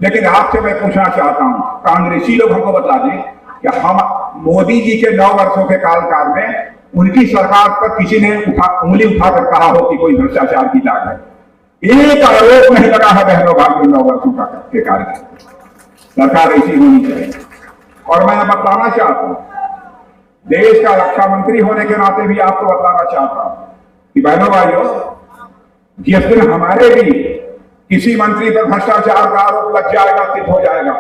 लेकिन आपसे मैं पूछना चाहता हूं, कांग्रेसी लोग हमको बता दें कि हम मोदी जी के 9 वर्षों के कार्यकाल में उनकी सरकार पर किसी ने उंगली उठाकर कहा हो कि कोई भ्रष्टाचार की दाग है। एक आरोप नहीं लगा है बहनों भाइयों 9 वर्षों का के कार्यकाल। सरकार ऐसी होनी चाहिए। और मैं बताना चाहता हूं, देश का रक्षा मंत्री होने के नाते भी आपको बताना चाहता हूं कि बहनों भाइयों, जिस दिन हमारे भी किसी मंत्री पर भ्रष्टाचार का आरोप लग जाएगा, सिद्ध हो जाएगा,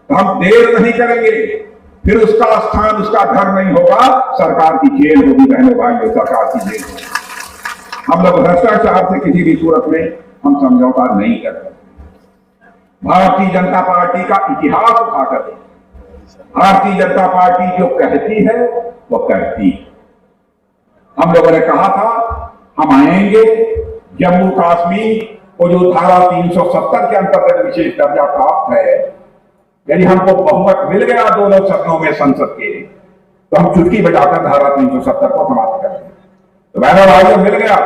तो हम देर नहीं करेंगे, फिर उसका स्थान उसका घर नहीं होगा, सरकार की जेल होगी। बहनों भाइयों, सरकार की जेल होगी। हम लोग भ्रष्टाचार से किसी भी सूरत में हम समझौता नहीं करते। भारतीय जनता पार्टी का इतिहास उठाकर दें, भारतीय जनता पार्टी जो कहती है वो करती है। हम लोगों ने कहा था हम आएंगे, जम्मू कश्मीर को जो धारा 370 के अंतर्गत विशेष दर्जा प्राप्त है, यदि हमको बहुमत मिल गया दोनों सदनों में संसद के, तो हम चुटकी बजाकर धारा 370 को समाप्त करेंगे। तो बहनों भाइयों मिल गया,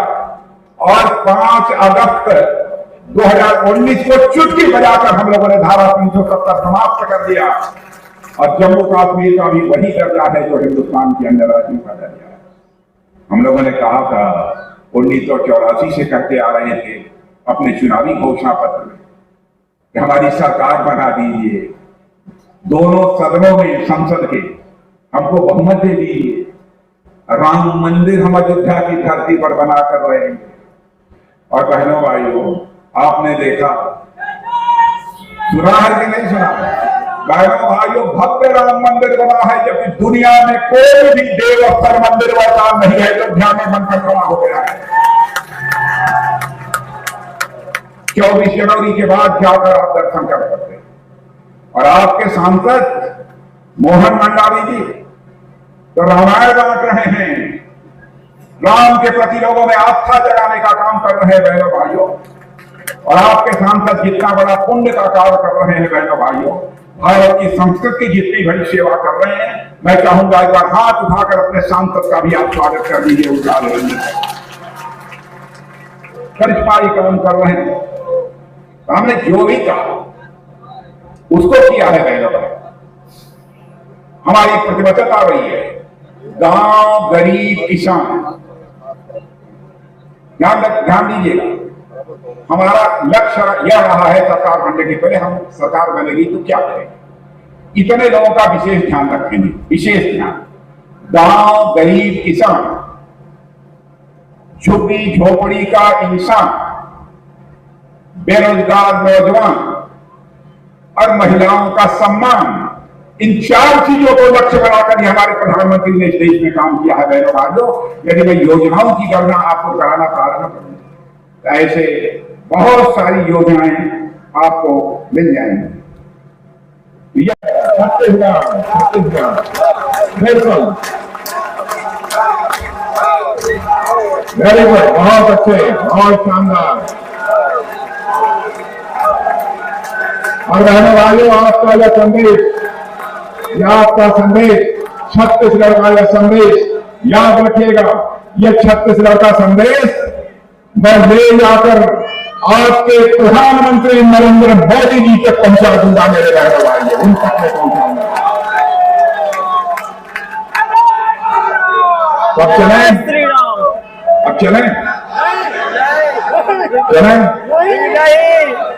और 5 अगस्त 2019 को चुटकी बजाकर हम लोगों ने धारा 370 समाप्त कर दिया। और जम्मू कश्मीर का भी वही दर्जा है जो हिंदुस्तान के अंदर राज्यों का दर्जा है। हम लोगों ने कहा था 1984 से कहते आ रहे थे अपने चुनावी घोषणा पत्र में कि हमारी सरकार बना दीजिए, दोनों सदनों में संसद के हमको बहुमत दे दीजिए, राम मंदिर हम अयोध्या की धरती पर बना कर रहेंगे। और बहनों भाइयों, आपने देखा, सुना है कि नहीं सुना? बहनों भाइयों, भव्य राम मंदिर बना है, जबकि दुनिया में कोई भी देवस्थल मंदिर वैसा नहीं है। अयोध्या में बनकर खड़ा हो गया है। 24 जनवरी के बाद जाकर आप दर्शन कर सकते हैं। और आपके सांसद मोहन मंडावी जी तो रामायण बांट रहे हैं, राम के प्रति लोगों में आस्था जगाने का काम कर रहे हैं बहनों भाइयों। और आपके सांसद जितना बड़ा पुण्य का कार्य कर रहे हैं बहनों भाइयों, भारत की संस्कृति की जितनी बड़ी सेवा कर रहे हैं, मैं चाहूंगा एक बार हाथ उठाकर अपने सांसद का भी आप स्वागत कर दीजिए। उजाले करिश्माई काम कर रहे हैं। हमने जो भी कहा उसको किया है बहनों भाई। हमारी प्रतिबद्धता रही है गांव, गरीब, किसान। ध्यान दीजिएगा, हमारा लक्ष्य यह रहा है सरकार बनने के पहले, हम सरकार बनेगी तो क्या करेंगे, इतने लोगों का विशेष ध्यान रखेंगे। विशेष ध्यान गांव, गरीब, किसान, झुग्गी झोपड़ी का इंसान, बेरोजगार नौजवान और महिलाओं का सम्मान, इन 4 चीजों को लक्ष्य बनाकर ही हमारे प्रधानमंत्री ने इस देश में काम किया है बहनों भाइयों। यदि मैं योजनाओं की गणना आपको कराना प्रारंभ करूं तो ऐसे बहुत सारी योजनाएं आपको मिल जाएंगी। वेरी गुड, बहुत अच्छे, बहुत शानदार। और बहनों भाइयों, आपका यह संदेश, आपका संदेश, छत्तीसगढ़ का यह संदेश याद रखिएगा। यह छत्तीसगढ़ का संदेश मैं ले जाकर आपके प्रधानमंत्री नरेंद्र मोदी जी तक पहुंचा दूंगा। मेरे बहनों भाइयों, उन तक मैं पहुंचाऊंगा। तो अब चलें, श्री राम। अब चलें, चलें।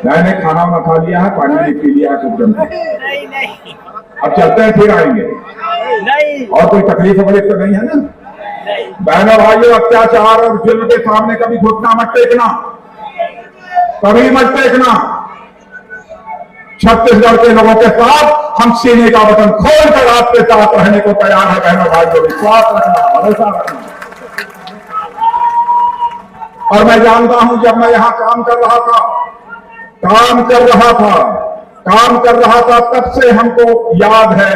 मैंने खाना वाना खा लिया है, पानी भी पी लिया है, कुछ जम। नहीं अब चलते हैं, फिर आएंगे। नहीं और कोई तकलीफ वकलीफ तो नहीं है ना? बहनों भाइयों, अत्याचार और जुल्म के सामने कभी घुटना मत टेकना, कभी मत टेकना। छत्तीसगढ़ के लोगों के साथ हम सीने का बटन खोलकर आपके साथ रहने को तैयार है। बहनों भाइयों, विश्वास रखना, भरोसा रखना। और मैं जानता हूं, जब मैं यहां काम कर रहा था, तब से हमको याद है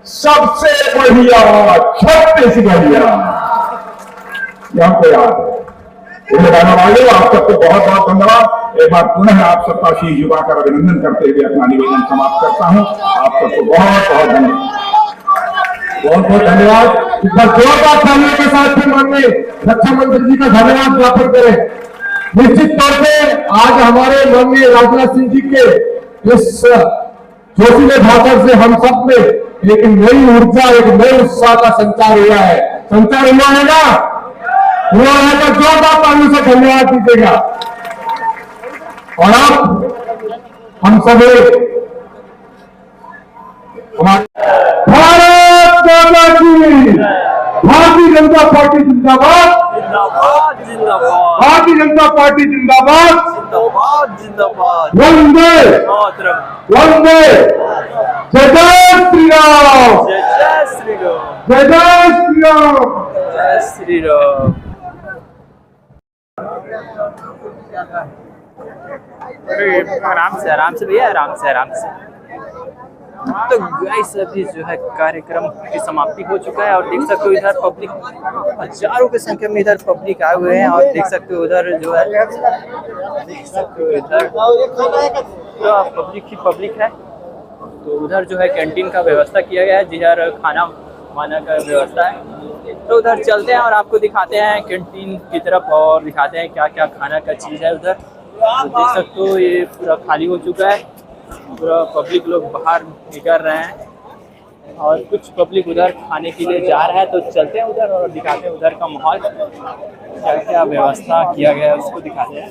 सबसे बढ़िया छत्तीसगढ़िया, ये हमको याद है। इसलिए बहनों भाइयों, आप सबको बहुत बहुत धन्यवाद। एक बार पुनः आप सबका शीश झुकाकर अभिनंदन करते हुए अपना निवेदन समाप्त करता हूं। आप सबको बहुत बहुत धन्यवाद, बहुत बहुत धन्यवाद। इस बार जोरदार तालियों के साथ फिर माननीय रक्षा मंत्री जी का धन्यवाद ज्ञापन करें। निश्चित तौर पे आज हमारे माननीय राजनाथ सिंह जी के इस जोशीले भाषण से हम सब में एक नई ऊर्जा, एक नए उत्साह का संचार हुआ है। संचार हुआ है ना? हुआ है तो जोरदार तालियों से धन्यवाद दीजिएगा। और अब हम सभी हमारे भारत माता की, भारतीय जनता पार्टी जिंदाबाद, जिंदाबाद जिंदाबाद भारतीय जनता पार्टी जिंदाबाद, जिंदाबाद जिंदाबाद। वंदे मातरम। वंदे, जय जय श्री राम, जय जय श्री राम, जय जय श्री राम। जय श्री राम। आराम से भैया, आराम से। तो गाइस, अभी जो है कार्यक्रम की समाप्ति हो चुका है और देख सकते हो इधर पब्लिक हजारों की संख्या में इधर पब्लिक आए हुए हैं। और देख सकते हो उधर जो है, देख सकते हो इधर तो पब्लिक है। तो उधर जो है कैंटीन का व्यवस्था किया गया है, जिधर खाना वाना का व्यवस्था है। तो उधर चलते हैं और आपको दिखाते हैं कैंटीन की तरफ और दिखाते हैं क्या क्या खाना का चीज़ है उधर। तो देख सकते हो ये पूरा खाली हो चुका है, पूरा पब्लिक लोग बाहर निकल रहे हैं और कुछ पब्लिक उधर खाने के लिए जा रहा है। तो चलते हैं उधर और दिखाते हैं उधर का माहौल, क्या क्या व्यवस्था किया गया है उसको दिखाते हैं।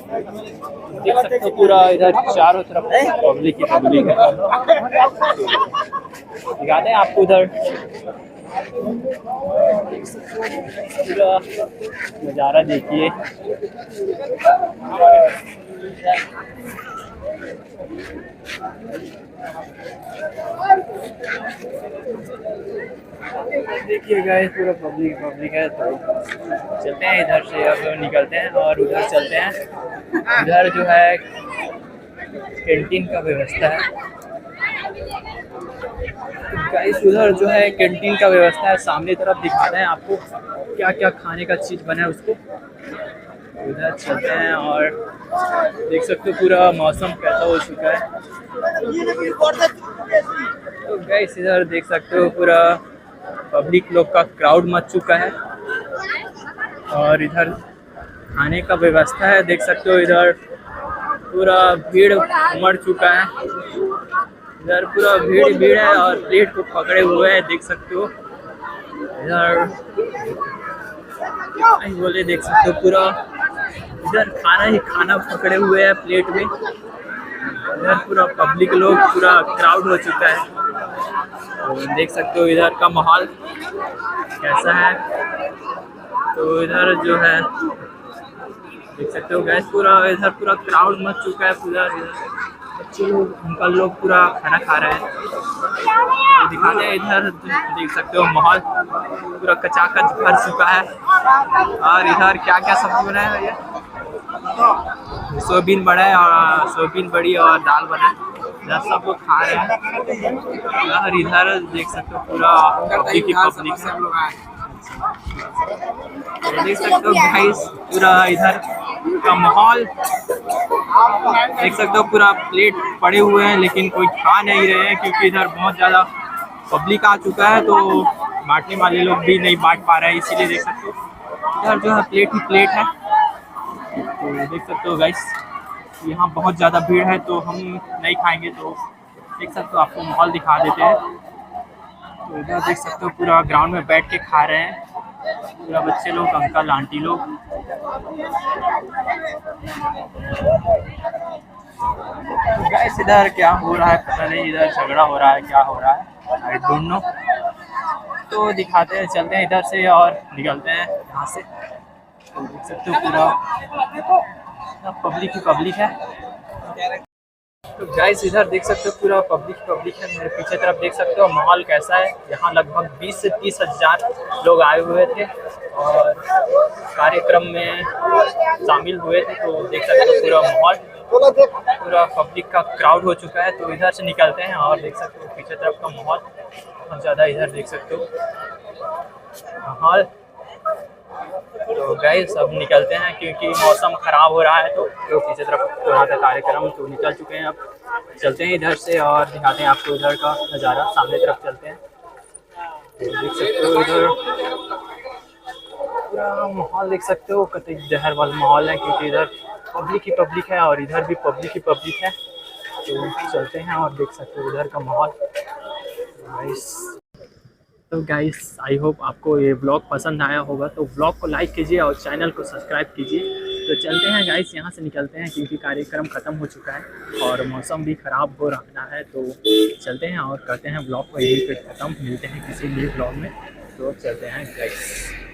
देख सकते हो पूरा इधर चारों तरफ पब्लिक ही पब्लिक है। दिखाते हैं आपको उधर पूरा नज़ारा देखिए। देखिए गाइस, पूरा पब्लिक है। तो चलते हैं इधर से, अब निकलते हैं और उधर चलते हैं। उधर जो है कैंटीन का व्यवस्था है। तो गाइस, उधर जो है कैंटीन का व्यवस्था है, सामने तरफ दिखाते हैं आपको क्या क्या खाने का चीज़ बना है उसको। उधर चलते हैं और देख सकते हो पूरा मौसम कैसा हो चुका है। तो गाइस, इधर देख सकते हो पूरा पब्लिक लोग का क्राउड मच चुका है और इधर खाने का व्यवस्था है। देख सकते हो इधर पूरा भीड़ उमड़ चुका है, इधर पूरा भीड़ है और प्लेट को पकड़े हुए हैं। देख सकते हो इधर बोले, देख सकते हो पूरा इधर खाना पकड़े हुए हैं प्लेट में। इधर पूरा पब्लिक लोग, पूरा क्राउड हो चुका है। तो देख सकते हो इधर का माहौल कैसा है। तो इधर जो है देख सकते हो गैस, इधर पूरा क्राउड मच चुका है। पूरा बच्चे लोग, अंकल लोग पूरा खाना खा रहे हैं। तो दिखाते हैं इधर, देख सकते हो माहौल पूरा कचाकच भर चुका है। और इधर क्या क्या सब्जी बना है भैया? सोयाबीन बड़ा है और सोयाबीन बड़ी और दाल बना है। इधर सब लोग खा रहे हैं और इधर देख सकते हो पूरा पब्लिक है। तो देख सकते हो गाइस, पूरा इधर का माहौल देख सकते हो। पूरा प्लेट पड़े हुए हैं लेकिन कोई खा नहीं रहे हैं क्योंकि इधर बहुत ज़्यादा पब्लिक आ चुका है। तो बांटने वाले लोग भी नहीं बांट पा रहे हैं, इसीलिए देख सकते हो इधर जो है प्लेट ही प्लेट है। तो देख सकते हो गाइस, यहाँ बहुत ज़्यादा भीड़ है तो हम नहीं खाएंगे। तो देख सकते हो, आपको माहौल दिखा देते हैं। तो इधर देख सकते हो पूरा ग्राउंड में बैठ के खा रहे हैं। पूरा बच्चे लोग, अंकल आंटी लोग। तो गाइस इधर क्या हो रहा है पता नहीं, इधर झगड़ा हो रहा है, क्या हो रहा है आई डोंट नो। तो दिखाते हैं, चलते हैं इधर से और निकलते हैं यहाँ से। तो देख सकते हो पूरा पब्लिक ही पब्लिक है। तो गाइस इधर देख सकते हो पूरा पब्लिक है। मेरे पीछे तरफ देख सकते हो माहौल कैसा है। यहाँ लगभग 20 से 30 हज़ार लोग आए हुए थे और कार्यक्रम में शामिल हुए थे। तो देख सकते हो पूरा माहौल, पूरा पब्लिक का क्राउड हो चुका है। तो इधर से निकलते हैं और देख सकते हो पीछे तरफ का माहौल बहुत ज़्यादा, इधर देख सकते हो माहौल। तो गाइस अब निकलते हैं क्योंकि मौसम ख़राब हो रहा है। तो पीछे तरफ हो रहा था कार्यक्रम, तो निकल चुके हैं। अब चलते हैं इधर से और दिखाते हैं आपको इधर का नज़ारा। सामने तरफ चलते हैं, तो देख सकते हो इधर पूरा माहौल देख सकते हो, कतई जहर वाला माहौल है क्योंकि इधर पब्लिक ही पब्लिक है और इधर भी पब्लिक ही पब्लिक है। तो चलते हैं और देख सकते हो इधर का माहौल। तो गाइस आई होप आपको ये ब्लॉग पसंद आया होगा। तो ब्लॉग को लाइक कीजिए और चैनल को सब्सक्राइब कीजिए। तो चलते हैं गाइस, यहाँ से निकलते हैं क्योंकि कार्यक्रम ख़त्म हो चुका है और मौसम भी ख़राब हो रहा है। तो चलते हैं और करते हैं ब्लॉग को यहीं पे ख़त्म। मिलते हैं किसी नए ब्लॉग में। तो चलते हैं गाइस।